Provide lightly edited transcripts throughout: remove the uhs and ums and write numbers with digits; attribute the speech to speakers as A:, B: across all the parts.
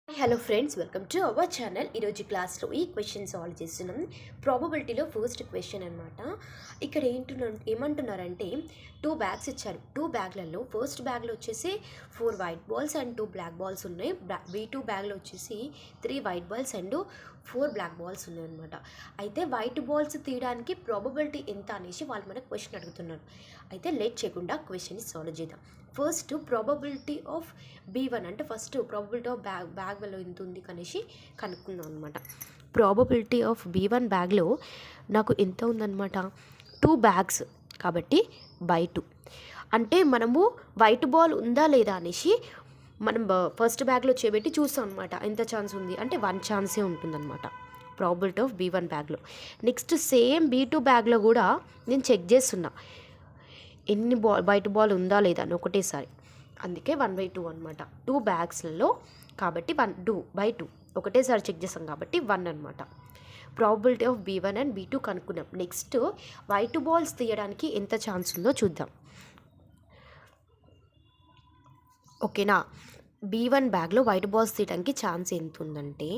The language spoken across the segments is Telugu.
A: Hello friends, welcome to our channel. ఈరోజు క్లాస్లో ఈ క్వశ్చన్ సాల్వ్ చేస్తున్నాం. ప్రాబబిలిటీలో ఫస్ట్ క్వశ్చన్ అనమాట. ఇక్కడ ఏమంటున్నారంటే 2 బ్యాగ్స్ ఇచ్చారు. 2 బ్యాగ్లలో ఫస్ట్ బ్యాగ్లో వచ్చేసి 4 white balls and 2 black balls ఉన్నాయి. B2 బ్యాగ్లో వచ్చేసి 3 white balls and 4 black balls ఉన్నాయి అనమాట. అయితే వైట్ బాల్స్ తీయడానికి ప్రాబబిలిటీ ఎంత అనేసి వాళ్ళు మనకు క్వశ్చన్ అడుగుతున్నారు. అయితే లేట్ చేయకుండా క్వశ్చన్ని సాల్వ్ చేద్దాం. ఫస్ట్ ప్రాబబిలిటీ ఆఫ్ B1 అంటే ఫస్ట్ ప్రాబబిలిటీ ఆఫ్ బ్యాగ్లో ఎంత ఉంది అనేసి కనుక్కుందాం అనమాట. ప్రాబబిలిటీ ఆఫ్ B1 బ్యాగ్లో నాకు ఎంత ఉందన్నమాట, 2 బ్యాగ్స్ కాబట్టి బై 2. అంటే మనము వైట్ బాల్ ఉందా లేదా అనేసి మనం ఫస్ట్ బ్యాగ్లో చేపెట్టి చూస్తాం అనమాట. ఎంత ఛాన్స్ ఉంది అంటే 1 ఛాన్సే ఉంటుందన్నమాట ప్రాబబిలిటీ ఆఫ్ B1 బ్యాగ్లో. నెక్స్ట్ సేమ్ B2 బ్యాగ్లో కూడా నేను చెక్ చేస్తున్నా ఎన్ని వైట్ బాల్ ఉందా లేదా అని ఒకటేసారి. అందుకే 1/2 అనమాట 2 బ్యాగ్స్లలో. కాబట్టి 2/2 ఒకటేసారి చెక్ చేస్తాం కాబట్టి 1 అనమాట. Probability of B1 and B2 కనుక్కున్నాం. నెక్స్ట్ వైట్ బాల్స్ తీయడానికి ఎంత ఛాన్స్ ఉందో చూద్దాం. ఓకేనా, B1 బ్యాగ్లో వైట్ బాల్స్ తీయడానికి ఛాన్స్ ఎంత ఉందంటే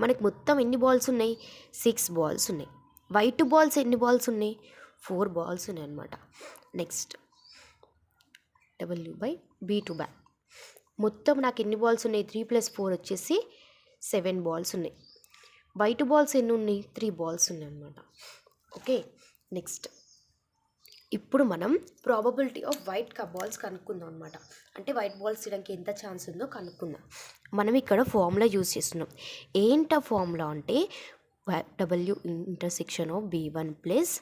A: మనకి మొత్తం ఎన్ని బాల్స్ ఉన్నాయి, 6 బాల్స్ ఉన్నాయి. వైట్ బాల్స్ ఎన్ని బాల్స్ ఉన్నాయి, 4 బాల్స్ ఉన్నాయి అనమాట. నెక్స్ట్ W/B2 బ్యాగ్ మొత్తం నాకు ఎన్ని బాల్స్ ఉన్నాయి, 3 + 4 వచ్చేసి 7 బాల్స్ ఉన్నాయి. వైట్ బాల్స్ ఎన్ని ఉన్నాయి, 3 బాల్స్ ఉన్నాయి అనమాట. ఓకే, నెక్స్ట్ ఇప్పుడు మనం ప్రాబబిలిటీ ఆఫ్ వైట్ బాల్స్ కనుక్కుందాం అనమాట. అంటే వైట్ బాల్స్ తీయడానికి ఎంత ఛాన్స్ ఉందో కనుక్కుందాం. మనం ఇక్కడ ఫార్ములా యూజ్ చేస్తున్నాం. ఏంట ఫార్ములా అంటే W intersection of B1 plus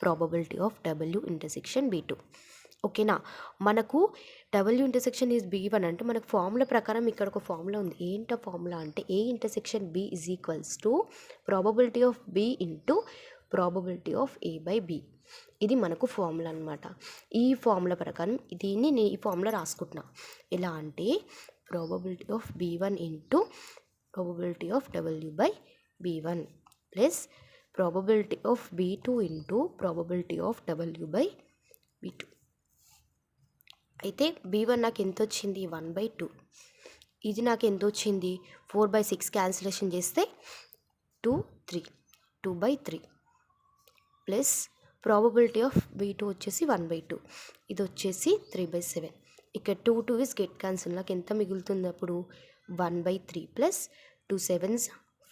A: probability of W intersection B2. ఓకేనా, మనకు W ఇంటర్సెక్షన్ ఈజ్ B1 అంటే మనకు ఫార్ములా ప్రకారం ఇక్కడ ఒక ఫార్ములా ఉంది. ఏంట ఫార్ములా అంటే A intersection B is equals to probability of B into probability of A/B. ఇది మనకు ఫార్ములా అనమాట. ఈ ఫార్ములా ప్రకారం దీన్ని నేను ఈ ఫార్ములా రాసుకుంటున్నా. ఎలా అంటే probability of B1 into probability of W/B1 plus probability of B2 into probability of W/B2. అయితే B1 నాకు ఎంత వచ్చింది, 1/2. ఇది నాకు ఎంత వచ్చింది, 4/6 క్యాన్సిలేషన్ చేస్తే 2, 3, 2/3 ప్లస్ ప్రాబబిలిటీ ఆఫ్ B2 వచ్చేసి 1/2. ఇది వచ్చేసి 3/7. ఇక్కడ 2 ఇస్ గెట్ క్యాన్సిల్. నాకు ఎంత మిగులుతుంది అప్పుడు, 1/3 ప్లస్ 2 7s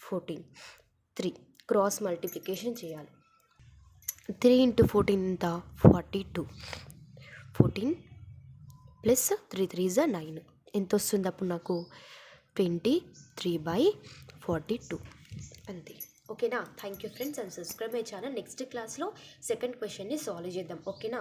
A: 14. 3 క్రాస్ మల్టిప్లికేషన్ చేయాలి. 3 × 14 ఎంత, 42. 14 ప్లస్ 3 3s 9. ఎంత వస్తుంది అప్పుడు నాకు, 23/42. అంతే. ఓకేనా, thank you friends and subscribe my channel. Next క్లాస్లో సెకండ్ క్వశ్చన్ని సాల్వ్ చేద్దాం. ఓకేనా.